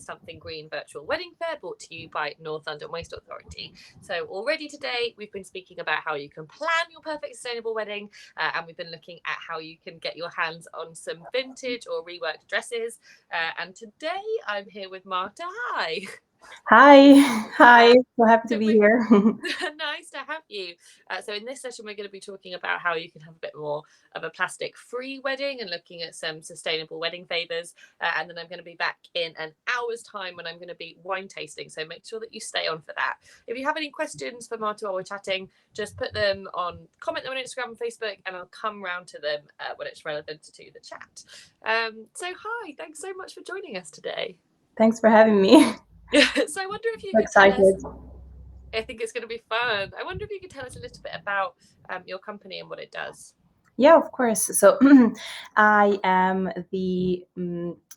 Something Green virtual wedding fair brought to you by North London Waste Authority. So already today we've been speaking about how you can plan your perfect sustainable wedding, and we've been looking at how you can get your hands on some vintage or reworked dresses. And today I'm here with Marta. Hi. Hi, so happy to So be here. nice to have you. So in this session, we're going to be talking about how you can have a bit more of a plastic-free wedding and looking at some sustainable wedding favours. And then I'm going to be back in an hour's time when I'm going to be wine tasting. So make sure that you stay on for that. If you have any questions for Marta while we're chatting, just put them on, comment them on Instagram and Facebook, and I'll come round to them when it's relevant to the chat. So hi, thanks so much for joining us today. Thanks for having me. So I wonder if you So could tell excited. us. I think it's going to be fun. I wonder if you could tell us a little bit about your company and what it does. Yeah, of course. So I am the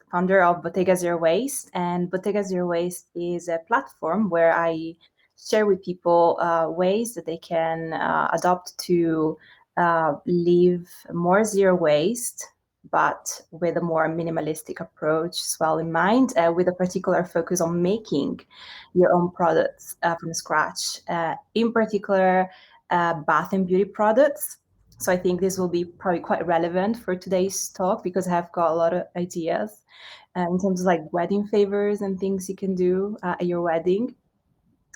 founder of Bottega Zero Waste, and Bottega Zero Waste is a platform where I share with people ways that they can adopt to live more zero waste, but with a more minimalistic approach as well in mind, with a particular focus on making your own products from scratch. In particular, bath and beauty products. So I think this will be probably quite relevant for today's talk because I have got a lot of ideas in terms of like wedding favors and things you can do at your wedding.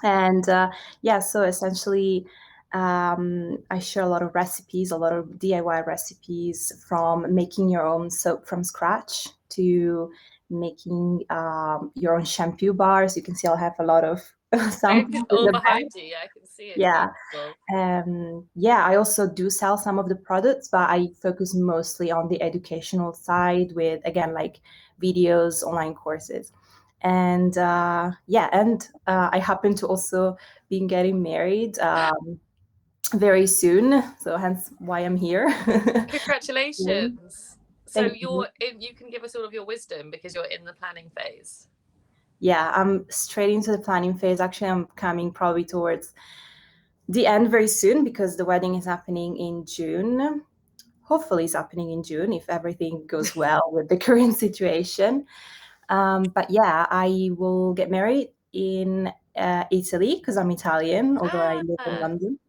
And yeah, so essentially, I share a lot of recipes, a lot of DIY recipes, from making your own soap from scratch to making your own shampoo bars. You can see I'll have a lot of samples in All the back. behind you, yeah, I can see it. Yeah. Beautiful. Yeah, I also do sell some of the products, but I focus mostly on the educational side with, again, like videos, online courses. And I happen to also be getting married very soon. So hence why I'm here. Congratulations. So Thank you. you can give us all of your wisdom because you're in the planning phase. Yeah, I'm straight into the planning phase. Actually, I'm coming probably towards the end very soon because the wedding is happening in June. Hopefully it's happening in June if everything goes well with the current situation. But yeah, I will get married in Italy because I'm Italian, although I live in Ah, London.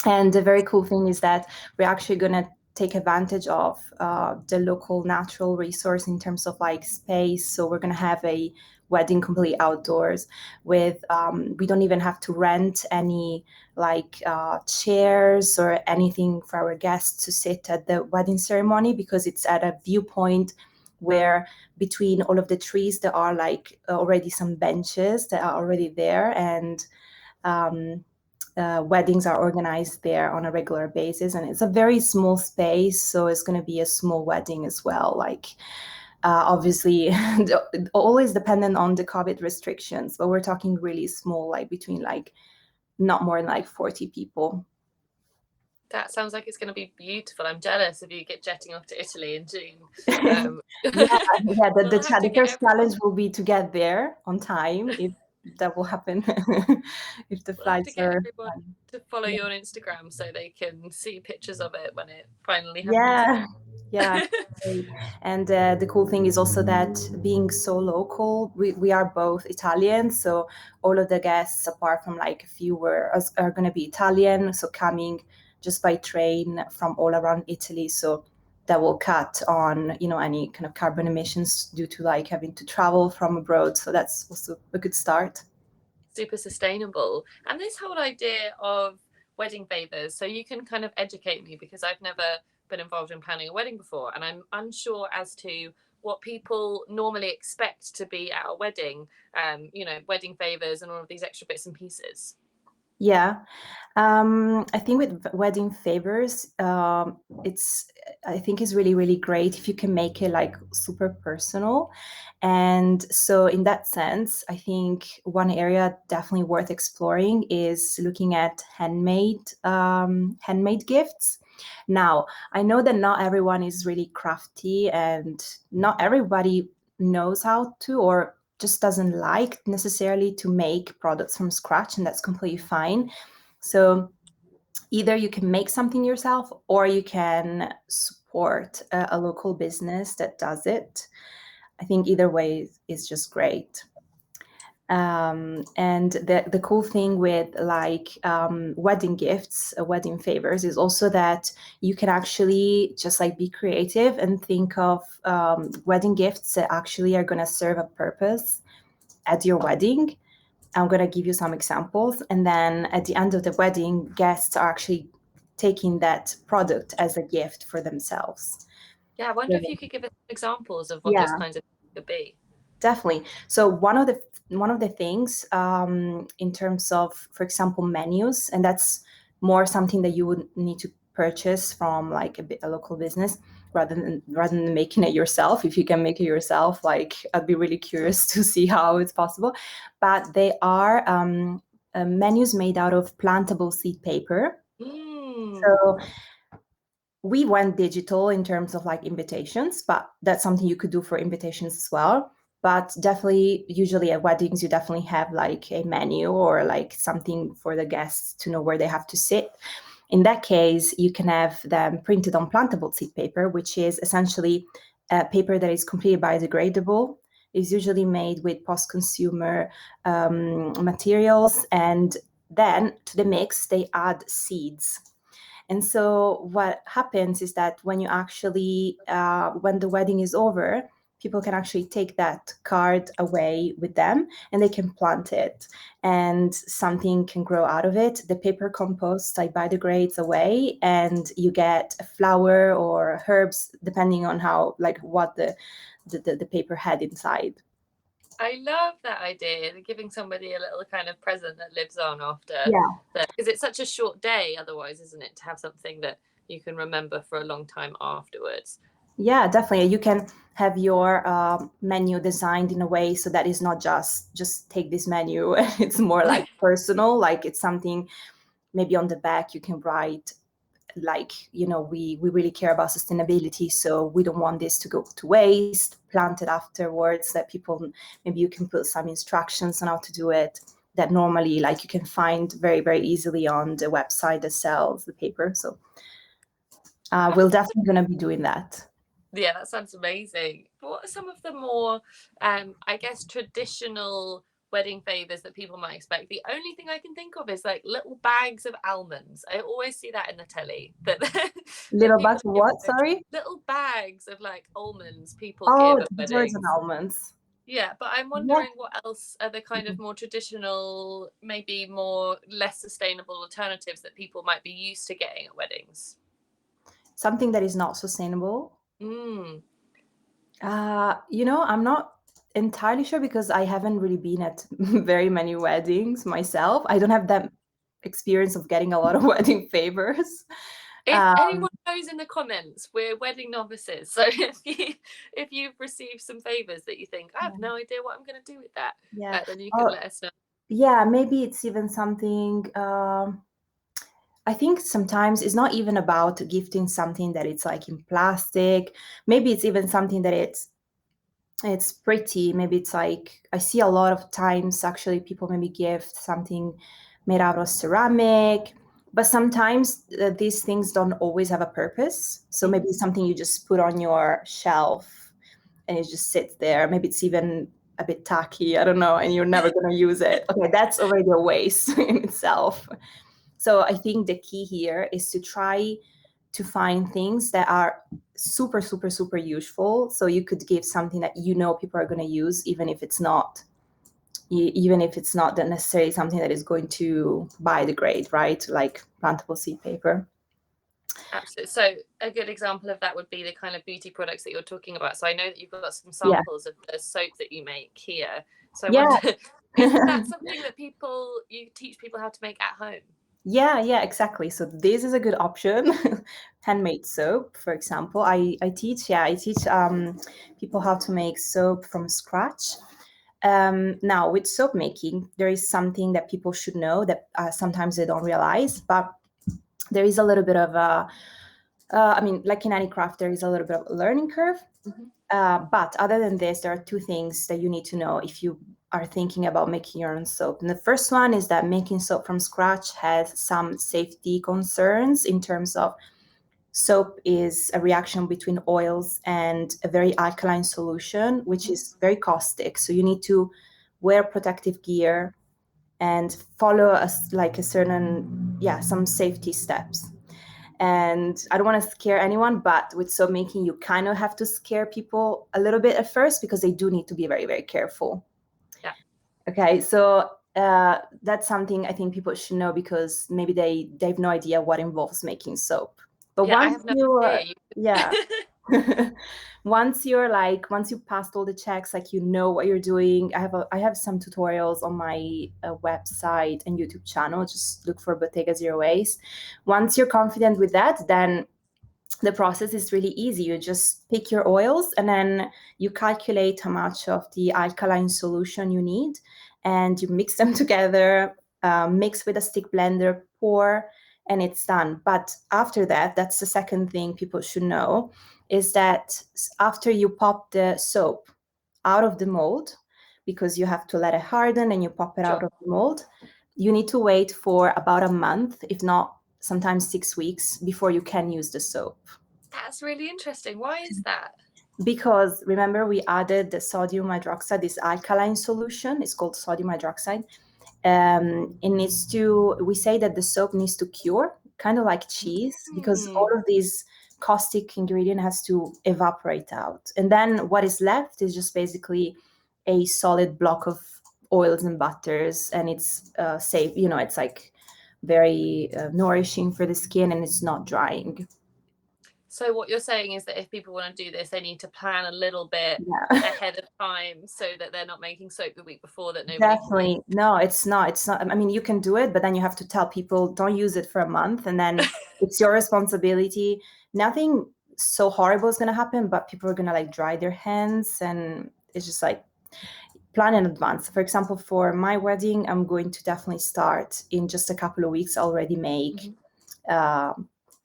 And the very cool thing is that we're actually going to take advantage of the local natural resource in terms of like space. So we're going to have a wedding completely outdoors with we don't even have to rent any like chairs or anything for our guests to sit at the wedding ceremony because it's at a viewpoint where between all of the trees there are like already some benches that are already there, and um, weddings are organized there on a regular basis, and it's a very small space, so it's going to be a small wedding as well. Like obviously always dependent on the COVID restrictions, but we're talking really small, like between like not more than like 40 people. that sounds like it's going to be beautiful. I'm jealous of you jetting off to Italy in June. Yeah, Um, yeah, we'll have to the get first challenge will be to get there on time, if that will happen. If the we'll have to flights get are everyone to follow you on Instagram so they can see pictures of it when it finally happens again. yeah, yeah. Great. And the cool thing is also that being so local, we are both Italian. So all of the guests, apart from like a few, are going to be Italian. So coming just by train from all around Italy. So that will cut on, any kind of carbon emissions due to like having to travel from abroad. So that's also a good start. Super sustainable. And this whole idea of wedding favors, so you can kind of educate me because I've never been involved in planning a wedding before, and I'm unsure as to what people normally expect to be at a wedding, wedding favors and all of these extra bits and pieces. Yeah. I think with wedding favors, I think it's really, really great if you can make it like super personal. And so in that sense, I think one area definitely worth exploring is looking at handmade gifts. Now, I know that not everyone is really crafty and not everybody knows how to, or just doesn't like necessarily to make products from scratch, and that's completely fine. So either you can make something yourself or you can support a local business that does it. I think either way is just great. And the cool thing with like wedding gifts, wedding favors, is also that you can actually just like be creative and think of wedding gifts that actually are going to serve a purpose at your wedding. I'm going to give you some examples, and then at the end of the wedding, guests are actually taking that product as a gift for themselves. Yeah, I wonder if you could give us examples of what those Yeah, kinds of things could be. definitely. So one of the things in terms of, for example, menus, and that's more something that you would need to purchase from like a local business rather than making it yourself. If you can make it yourself, like I'd be really curious to see how it's possible. But they are menus made out of plantable seed paper. Mm. So we went digital in terms of like invitations, but that's something you could do for invitations as well. But definitely, usually at weddings, you definitely have like a menu or like something for the guests to know where they have to sit. In that case, you can have them printed on plantable seed paper, which is essentially paper that is completely biodegradable. Is usually made with post-consumer materials, and then to the mix they add seeds. And so what happens is that when you actually, when the wedding is over, people can actually take that card away with them and they can plant it and something can grow out of it. The paper compost like biodegrades away and you get a flower or herbs depending on how, like what the paper had inside. I love that idea, giving somebody a little kind of present that lives on after Yeah. that, because it's such a short day otherwise, isn't it, to have something that you can remember for a long time afterwards. Yeah, definitely. You can have your menu designed in a way so that it's not just take this menu. It's more like personal, like it's something maybe on the back you can write like, we really care about sustainability, so we don't want this to go to waste, plant it afterwards, that people, maybe you can put some instructions on how to do it that normally like you can find very, very easily on the website that sells the paper. So we're definitely going to be doing that. Yeah, that sounds amazing. What are some of the more, I guess, traditional wedding favors that people might expect? The only thing I can think of is like little bags of almonds. I always see that in the telly that that Little people bags of give what, sorry? little bags of like almonds people Oh, give at desserts and weddings. almonds. Yeah, but I'm Yeah. wondering what else are the kind of more traditional, maybe more less sustainable alternatives that people might be used to getting at weddings. Something that is not sustainable. Mm. I'm not entirely sure because I haven't really been at very many weddings myself. I don't have that experience of getting a lot of wedding favors. If Um, anyone knows in the comments, we're wedding novices. So if you've received some favors that you think I have no idea what I'm going to do with that, yeah. then you can Oh, let us know. yeah. Maybe it's even something. I think sometimes it's not even about gifting something that it's like in plastic. Maybe it's even something that it's pretty. Maybe it's like I see a lot of times actually people maybe gift something made out of ceramic, but sometimes these things don't always have a purpose. So maybe it's something you just put on your shelf and it just sits there. Maybe it's even a bit tacky, I don't know, and you're never going to use it. Okay, that's already a waste in itself. So I think the key here is to try to find things that are super, super, super useful. So you could give something that people are going to use, even if it's not necessarily something that is going to biodegrade, right? Like plantable seed paper. Absolutely. So a good example of that would be the kind of beauty products that you're talking about. So I know that you've got some Yeah. samples of the soap that you make here. So I Yeah. wonder, is that something that you teach people how to make at home? Yeah, exactly. So this is a good option. Handmade soap, for example. I teach people how to make soap from scratch. Now, with soap making, there is something that people should know that sometimes they don't realize, but there is a little bit of like in any craft, there is a little bit of a learning curve. Mm-hmm. But other than this, there are two things that you need to know if you are thinking about making your own soap. And the first one is that making soap from scratch has some safety concerns in terms of soap is a reaction between oils and a very alkaline solution, which is very caustic. So you need to wear protective gear and follow like a certain, some safety steps. And I don't want to scare anyone, but with soap making, you kind of have to scare people a little bit at first because they do need to be very, very careful. Yeah. Okay, so that's something I think people should know, because maybe they have no idea what involves making soap. But Yeah, I once have no you, idea. yeah, once you passed all the checks, like you know what you're doing. I have some tutorials on my website and YouTube channel. Just look for Bottega Zero Waste. Once you're confident with that, then the process is really easy. You just pick your oils and then you calculate how much of the alkaline solution you need, and you mix them together, mix with a stick blender, pour, and it's done. But after that, that's the second thing people should know, is that after you pop the soap out of the mold, because you have to let it harden and you pop it out Sure. of the mold, you need to wait for about a month, if not sometimes 6 weeks, before you can use the soap. That's really interesting. Why is that? Because remember, we added the sodium hydroxide, this alkaline solution. It's called sodium hydroxide. We say that the soap needs to cure, kind of like cheese, because all of these caustic ingredient has to evaporate out. And then what is left is just basically a solid block of oils and butters, and it's safe. It's like very nourishing for the skin, and it's not drying. So what you're saying is that if people want to do this, they need to plan a little bit Yeah. ahead of time so that they're not making soap the week before that nobody can use. Definitely. No, it's not. It's not. I mean, you can do it, but then you have to tell people don't use it for a month, and then it's your responsibility. Nothing so horrible is going to happen, but people are going to like dry their hands, and it's just like plan in advance. For example, for my wedding, I'm going to definitely start in just a couple of weeks, already make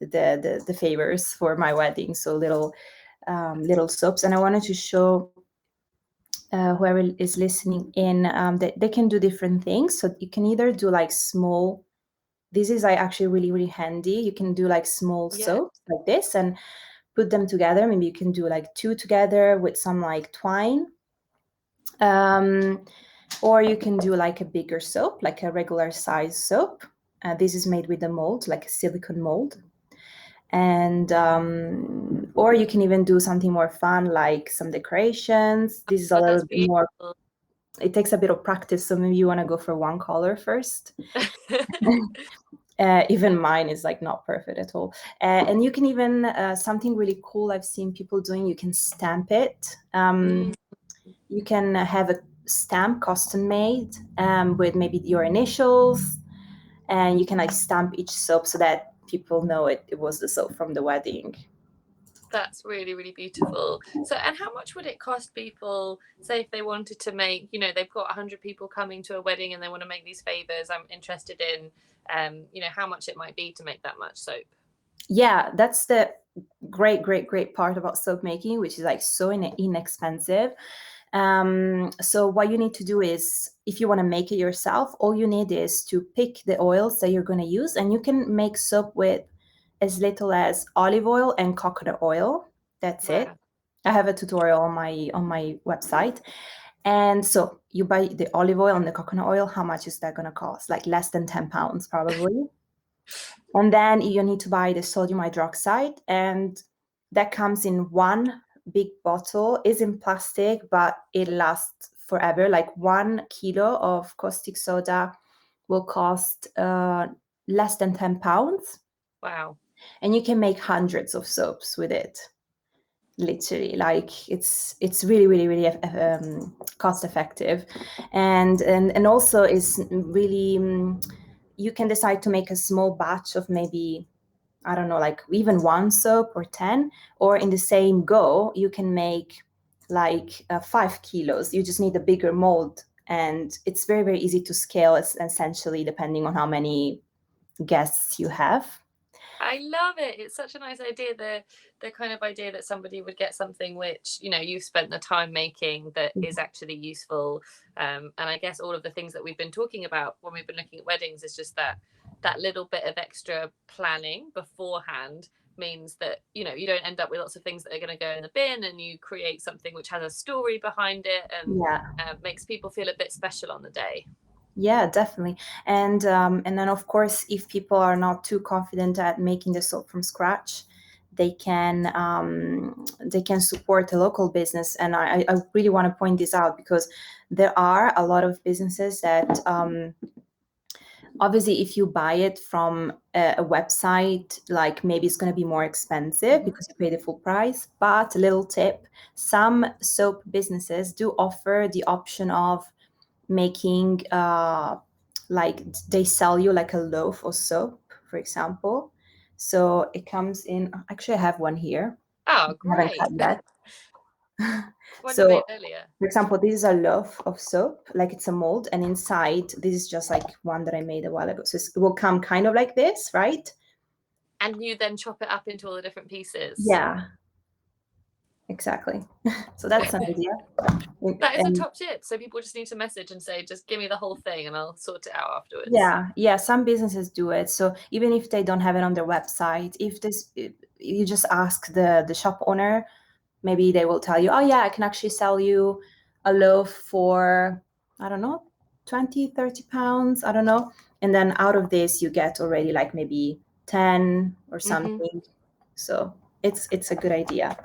the favors for my wedding. So little soaps, and I wanted to show whoever is listening in, that they can do different things. So you can either do like small, this is like actually really, really handy. You can do like small Yeah. soaps like this and put them together. Maybe you can do like two together with some like twine. Or you can do like a bigger soap, like a regular size soap. This is made with a mold, like a silicone mold. And or you can even do something more fun, like some decorations. This is a Oh, little that's bit more, beautiful. it takes a bit of practice, so maybe you want to go for one color first. Even mine is like not perfect at all. And you can even something really cool I've seen people doing, you can stamp it. You can have a stamp custom made with maybe your initials, and you can like stamp each soap so that people know it was the soap from the wedding. That's really, really beautiful. So, and how much would it cost people, say, if they wanted to make, they've got 100 people coming to a wedding and they want to make these favors? I'm interested in, how much it might be to make that much soap. Yeah, that's the great part about soap making, which is like so inexpensive. So what you need to do is, if you want to make it yourself, all you need is to pick the oils that you're going to use, and you can make soap with as little as olive oil and coconut oil. That's it. Wow. I have a tutorial on my website. And so you buy the olive oil and the coconut oil. How much is that going to cost? Like less than 10 pounds, probably. And then you need to buy the sodium hydroxide, and that comes in one big bottle. It's in plastic, but it lasts forever. Like 1 kilo of caustic soda will cost less than 10 pounds. Wow. And you can make hundreds of soaps with it. Literally, like it's really, really, really cost effective, and also is really you can decide to make a small batch of maybe, I don't know, like even one soap or 10, or in the same go, you can make like 5 kilos. You just need a bigger mold, and it's very, very easy to scale, essentially, depending on how many guests you have. I love it. It's such a nice idea. The kind of idea that somebody would get something which, you've spent the time making that is actually useful. And I guess all of the things that we've been talking about when we've been looking at weddings is just that little bit of extra planning beforehand means that, you know, you don't end up with lots of things that are going to go in the bin, and you create something which has a story behind it and Yeah. makes people feel a bit special on the day. Yeah, definitely. And then of course, if people are not too confident at making the soap from scratch, they can support a local business. And I really want to point this out, because there are a lot of businesses that obviously, if you buy it from a website, like maybe it's going to be more expensive because you pay the full price. But a little tip, some soap businesses do offer the option of making like they sell you like a loaf of soap, for example. So it comes in, actually I have one here. Oh, I haven't great. cut that. One you So made earlier. for example, this is a loaf of soap, like it's a mold, and inside this is just like one that I made a while ago. So it will come kind of like this, right? And you then chop it up into all the different pieces. Yeah, exactly. So that's an idea. That is a And top tip. So people just need to message and say, just give me the whole thing and I'll sort it out afterwards. yeah, some businesses do it. So even if they don't have it on their website, you just ask the shop owner, maybe they will tell you, oh yeah, I can actually sell you a loaf for, I don't know, 20, 30 pounds, I don't know. And then out of this you get already like maybe 10 or something. So it's a good idea.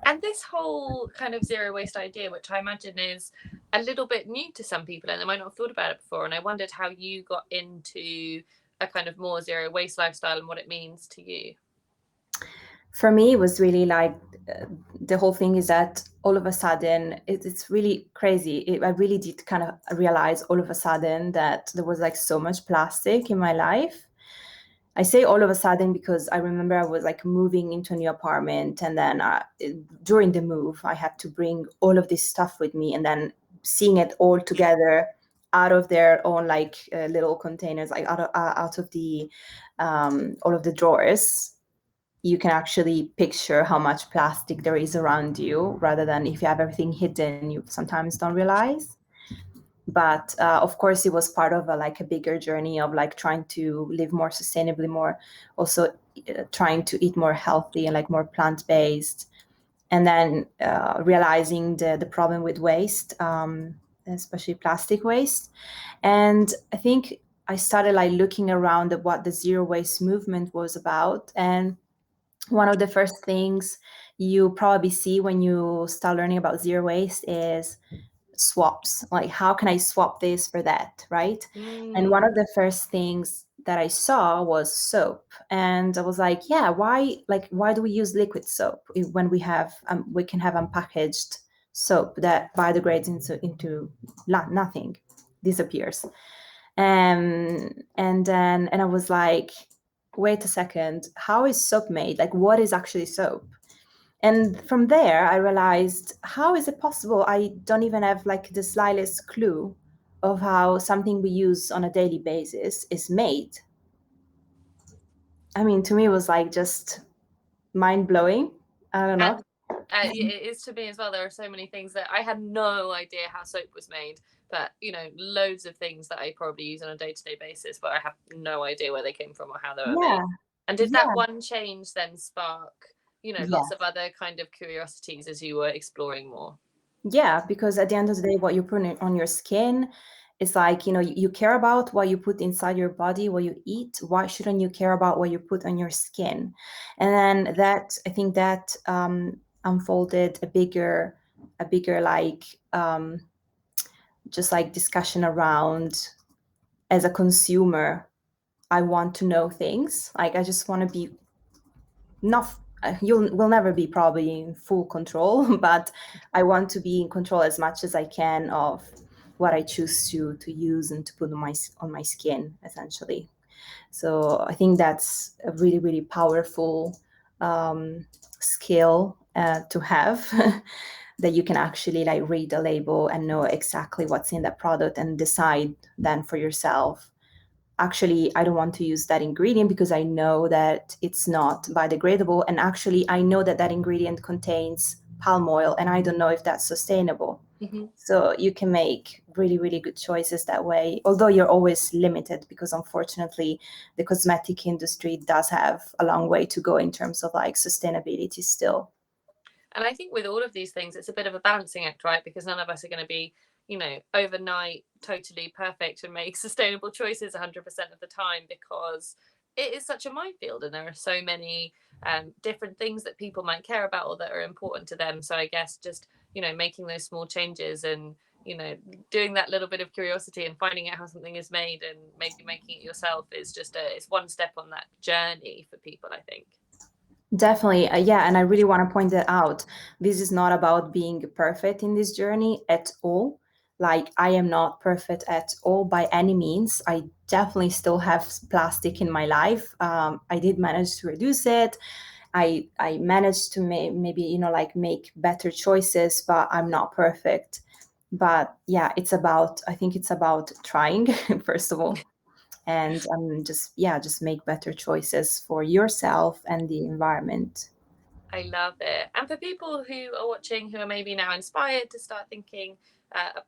And this whole kind of zero waste idea, which I imagine is a little bit new to some people and they might not have thought about it before. And I wondered how you got into a kind of more zero waste lifestyle and what it means to you. For me, it was really like the whole thing is that all of a sudden it's really crazy. I really did kind of realize all of a sudden that there was like so much plastic in my life. I say all of a sudden because I remember I was like moving into a new apartment, and then during the move, I had to bring all of this stuff with me, and then seeing it all together out of their own like little containers, like out of the all of the drawers. You can actually picture how much plastic there is around you, rather than if you have everything hidden, you sometimes don't realize. But of course it was part of like a bigger journey of like trying to live more sustainably, more also trying to eat more healthy and like more plant-based, and then realizing the problem with waste, especially plastic waste. And I think I started like looking around at what the zero waste movement was about. And one of the first things you probably see when you start learning about zero waste is swaps. Like, how can I swap this for that, right? And one of the first things that I saw was soap, and I was like, yeah, why do we use liquid soap when we can have unpackaged soap that biodegrades into nothing, disappears. And I was like, wait a second, how is soap made? Like, what is actually soap? And from there, I realized, how is it possible I don't even have like the slightest clue of how something we use on a daily basis is made? I mean, to me, it was like just mind blowing. I don't know. And it is to me as well. There are so many things that I had no idea how soap was made, but you know, loads of things that I probably use on a day-to-day basis, but I have no idea where they came from or how they were made. Yeah, And did that yeah, one change then spark, you know, yeah. lots of other kind of curiosities as you were exploring more? Yeah, because at the end of the day, what you put on your skin, it's like, you care about what you put inside your body, what you eat. Why shouldn't you care about what you put on your skin? And then I think that unfolded a bigger like just like discussion around, as a consumer, I want to know things. Like, I just want to be not you will never be probably in full control, but I want to be in control as much as I can of what I choose to use and to put on my skin, essentially. So I think that's a really, really powerful skill to have, that you can actually like read the label and know exactly what's in that product and decide then for yourself, actually, I don't want to use that ingredient because I know that it's not biodegradable. And actually, I know that that ingredient contains palm oil, and I don't know if that's sustainable. Hmm. So you can make really, really good choices that way, although you're always limited because unfortunately the cosmetic industry does have a long way to go in terms of like sustainability still. And I think with all of these things, it's a bit of a balancing act, right? Because none of us are going to be, overnight totally perfect and make sustainable choices 100% of the time, because it is such a minefield and there are so many different things that people might care about or that are important to them. So I guess just, making those small changes and, doing that little bit of curiosity and finding out how something is made and maybe making it yourself is just it's one step on that journey for people, I think. Definitely. Yeah. And I really want to point that out. This is not about being perfect in this journey at all. Like, I am not perfect at all by any means. I definitely still have plastic in my life. I did manage to reduce it. I managed to maybe, like make better choices, but I'm not perfect. But yeah, I think it's about trying, first of all, and just make better choices for yourself and the environment. I love it. And for people who are watching who are maybe now inspired to start thinking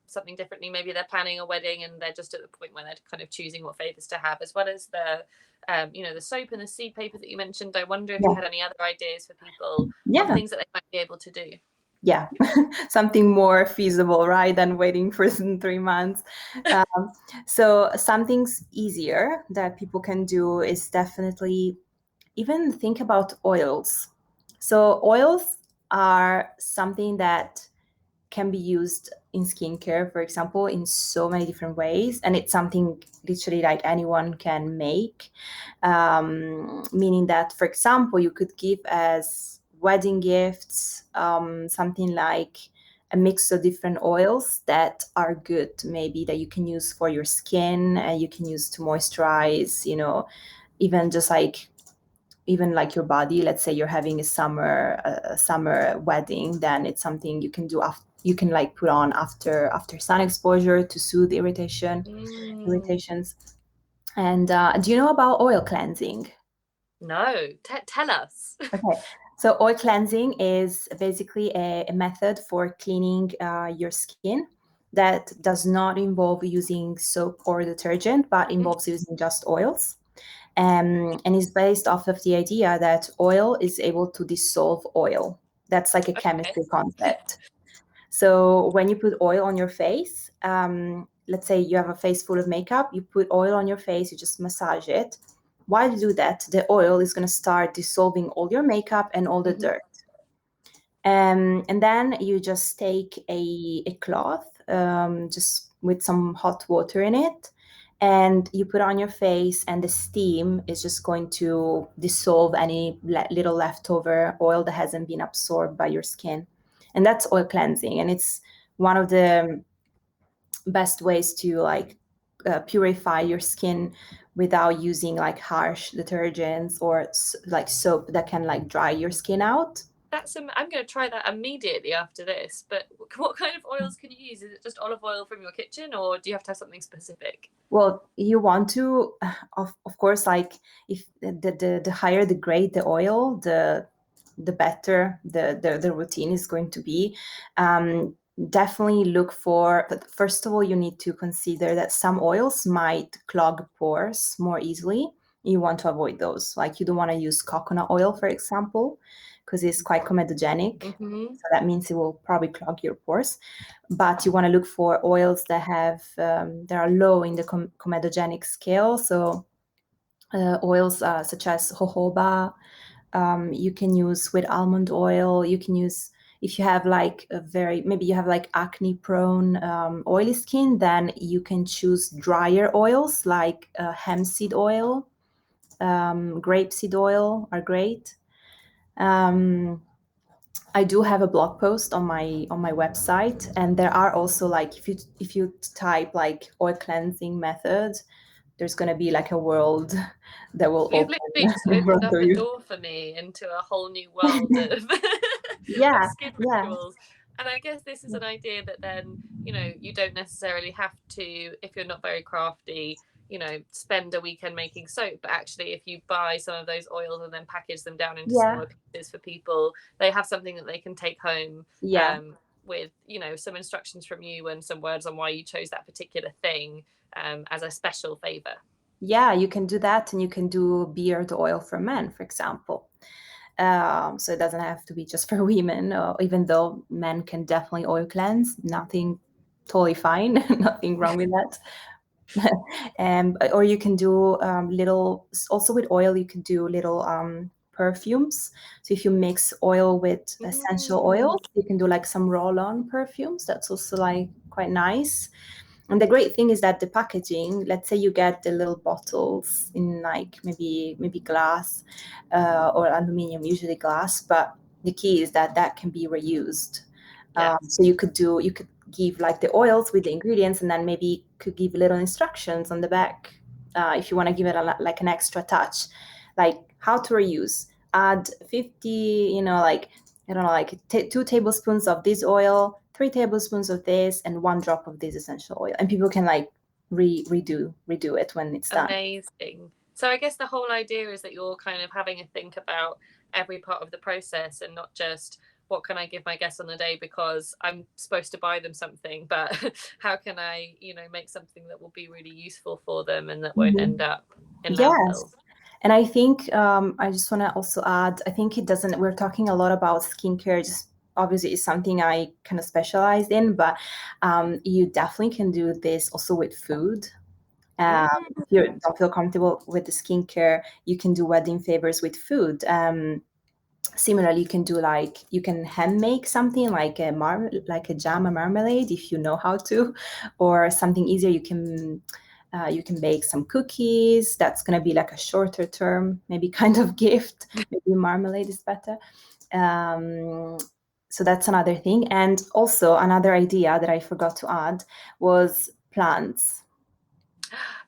something differently, maybe they're planning a wedding and they're just at the point where they're kind of choosing what favors to have, as well as the soap and the seed paper that you mentioned. I wonder if you Yeah. had any other ideas for people on Yeah. things that they might be able to do. Yeah. Something more feasible, right, than waiting for 3 months. Um, so something's easier that people can do is definitely even think about oils. So oils are something that can be used in skincare, for example, in so many different ways. And it's something literally like anyone can make. Meaning that, for example, you could give as wedding gifts something like a mix of different oils that are good, maybe that you can use for your skin and you can use to moisturize, even just like even like your body. Let's say you're having a summer wedding, then it's something you can do you can like put on after sun exposure to soothe Mm, irritations. And do you know about oil cleansing? no, tell us. Okay, so oil cleansing is basically a method for cleaning your skin that does not involve using soap or detergent, but involves using just oils. And is based off of the idea that oil is able to dissolve oil. That's like a Okay. chemistry concept. So when you put oil on your face, let's say you have a face full of makeup, you put oil on your face, you just massage it. While you do that, the oil is going to start dissolving all your makeup and all the Mhm. dirt. And then you just take a cloth, just with some hot water in it, and you put on your face, and the steam is just going to dissolve any little leftover oil that hasn't been absorbed by your skin. And that's oil cleansing. And it's one of the best ways to like purify your skin without using like harsh detergents or like soap that can like dry your skin out. I'm going to try that immediately after this. But what kind of oils can you use? Is it just olive oil from your kitchen, or do you have to have something specific? Well, you want to, of course, like if the higher the grade the oil, the better the routine is going to be. Definitely look for, but first of all, you need to consider that some oils might clog pores more easily. You want to avoid those. Like you don't want to use coconut oil, for example, because it's quite comedogenic. Hmm. So that means it will probably clog your pores. But you want to look for oils that have that are low in the comedogenic scale. So oils such as jojoba, you can use with almond oil. You can use if you have like maybe you have like acne prone oily skin, then you can choose drier oils like hemp seed oil, grapeseed oil are great. Um, I do have a blog post on my website, and there are also like if you type like oil cleansing method, there's gonna be like a world that will You've literally open just in opened front up of a you. door for me into a whole new world of of Yeah, skin yeah, rituals. And I guess this is an idea that then, you don't necessarily have to, if you're not very crafty, spend a weekend making soap, but actually if you buy some of those oils and then package them down into Yeah, smaller pieces for people, they have something that they can take home, yeah, with some instructions from you and some words on why you chose that particular thing, as a special favor. yeah. You can do that, and you can do beard oil for men, for example. So it doesn't have to be just for women, even though men can definitely oil cleanse. Nothing, totally fine, nothing wrong with that. Or you can do little, also with oil, you can do little perfumes. So if you mix oil with essential Mm. oils, you can do like some roll-on perfumes. That's also like quite nice. And the great thing is that the packaging, let's say you get the little bottles in like maybe glass or aluminum, usually glass, but the key is that that can be reused. Yes. So you could give like the oils with the ingredients, and then maybe could give little instructions on the back if you want to give it like an extra touch, like how to reuse. Add 50, like I don't know, like 2 tablespoons of this oil, 3 tablespoons of this, and 1 drop of this essential oil, and people can like redo it when it's done. Amazing. So I guess the whole idea is that you're kind of having a think about every part of the process, and not just what can I give my guests on the day because I'm supposed to buy them something, but how can I, make something that will be really useful for them and that won't end Mhm. up in Yes. landfill. And I think I just want to also add, I think it doesn't, we're talking a lot about skincare, just obviously it's something I kind of specialized in, but you definitely can do this also with food. If you Mm. don't feel comfortable with the skincare, you can do wedding favors with food. Similarly, you can do like, you can hand make something like like a jam, a marmalade, if you know how to, or something easier. You can bake some cookies. That's going to be like a shorter term, maybe kind of gift. Maybe marmalade is better. Um, so that's another thing. And also another idea that I forgot to add was plants.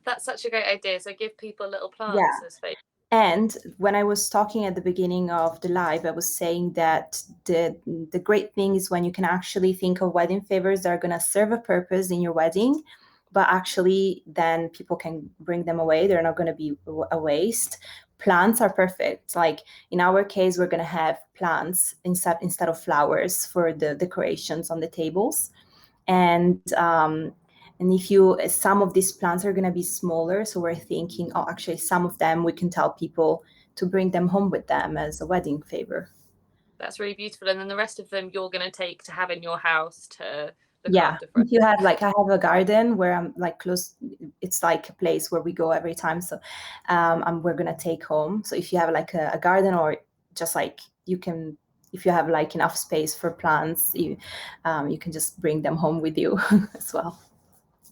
That's such a great idea. So give people little Yeah. plants as favors. And when I was talking at the beginning of the live, I was saying that the great thing is when you can actually think of wedding favors that are going to serve a purpose in your wedding, but actually then people can bring them away. They're not going to be a waste. Plants are perfect. Like in our case, we're going to have plants instead of flowers for the decorations on the tables. And if you some of these plants are going to be smaller, so we're thinking, oh, actually some of them we can tell people to bring them home with them as a wedding favor. That's really beautiful. And then the rest of them you're going to take to have in your house to look Yeah, after for. if you have like, I have a garden where I'm like close, it's like a place where we go every time, so we're going to take home. So if you have like a garden, or just like you can, if you have like enough space for plants, you can just bring them home with you as well.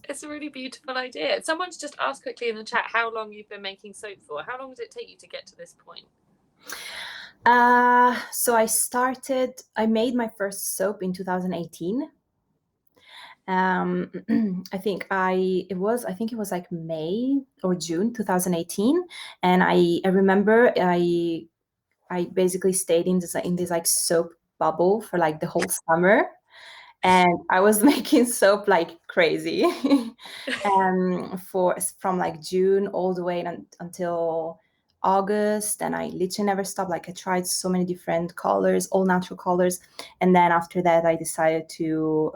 It's a really beautiful idea. Someone's just asked quickly in the chat how long you've been making soap for. How long did it take you to get to this point? So I made my first soap in 2018. I think it was like May or June 2018. And I remember I basically stayed in this like soap bubble for like the whole summer, and I was making soap like crazy. From like June all the way until August, and I literally never stopped. Like I tried so many different colors, all natural colors, and then after that, I decided to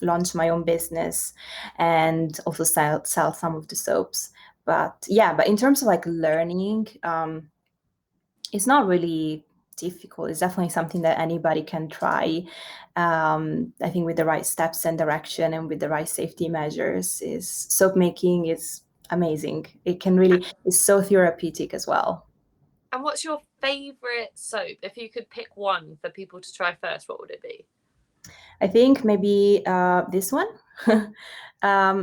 launch my own business and also sell some of the soaps. But yeah, but in terms of like learning, it's not really difficult. It's definitely something that anybody can try. I think with the right steps and direction and with the right safety measures, is soap making is amazing. It's so therapeutic as well. And what's your favorite soap? If you could pick one for people to try first, what would it be? I think maybe this one.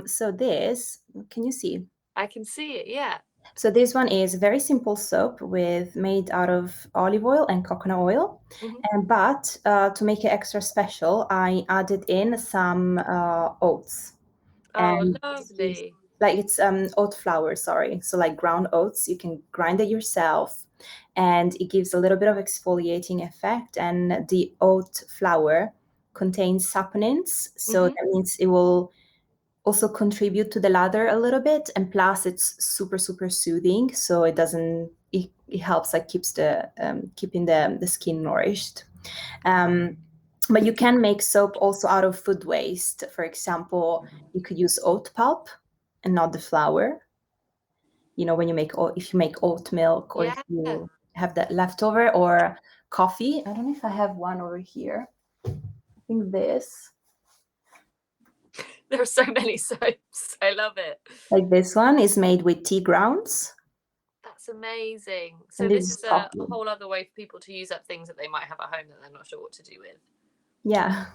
So this, can you see? I can see it, yeah. So this one is very simple soap made out of olive oil and coconut oil. Mm-hmm. But to make it extra special, I added in some oats. Oh, And this is lovely. like, it's oat flour, sorry. So like ground oats, you can grind it yourself, and it gives a little bit of exfoliating effect. And the oat flour contains saponins, so Mm-hmm. that means it will also contribute to the lather a little bit, and plus it's super soothing, so it doesn't it helps like keeps the keeping the skin nourished. But you can make soap also out of food waste. For example, you could use oat pulp and not the flour. You know, when you make if you make oat milk, or if Yeah. you have that leftover, or coffee. I don't know if I have one over here. I think this. There are so many soaps. I love it. Like this one is made with tea grounds. That's amazing. So And this this is is a coffee. whole other way for people to use up things that they might have at home that they're not sure what to do with. Yeah.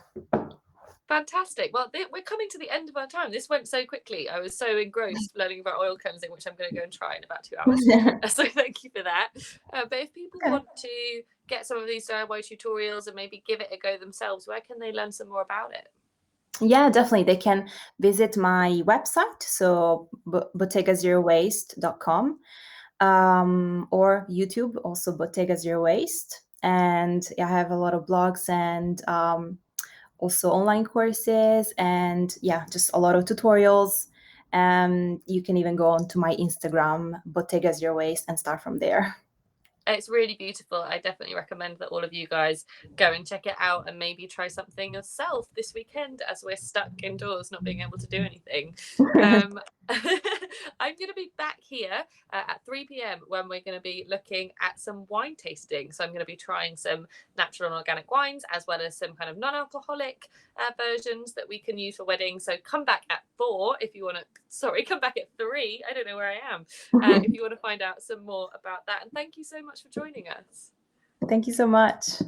Fantastic. Well, we're coming to the end of our time. This went so quickly. I was so engrossed learning about oil cleansing, which I'm going to go and try in about 2 hours. So thank you for that. But if people want to get some of these DIY tutorials and maybe give it a go themselves, where can they learn some more about it? Yeah, definitely. They can visit my website, so bottegazerowaste.com, or YouTube, also Bottega Zero Waste. And I have a lot of blogs and also online courses, and yeah, just a lot of tutorials. You can even go on to my Instagram, Bottega Zero Waste, and start from there. It's really beautiful. I definitely recommend that all of you guys go and check it out and maybe try something yourself this weekend as we're stuck indoors not being able to do anything. I'm going to be back here at 3 p.m. when we're going to be looking at some wine tasting. So I'm going to be trying some natural and organic wines, as well as some kind of non-alcoholic versions that we can use for weddings. So come back at 4 if you want to, sorry, come back at 3. I don't know where I am. If you want to find out some more about that. And thank you so much for joining us. Thank you so much.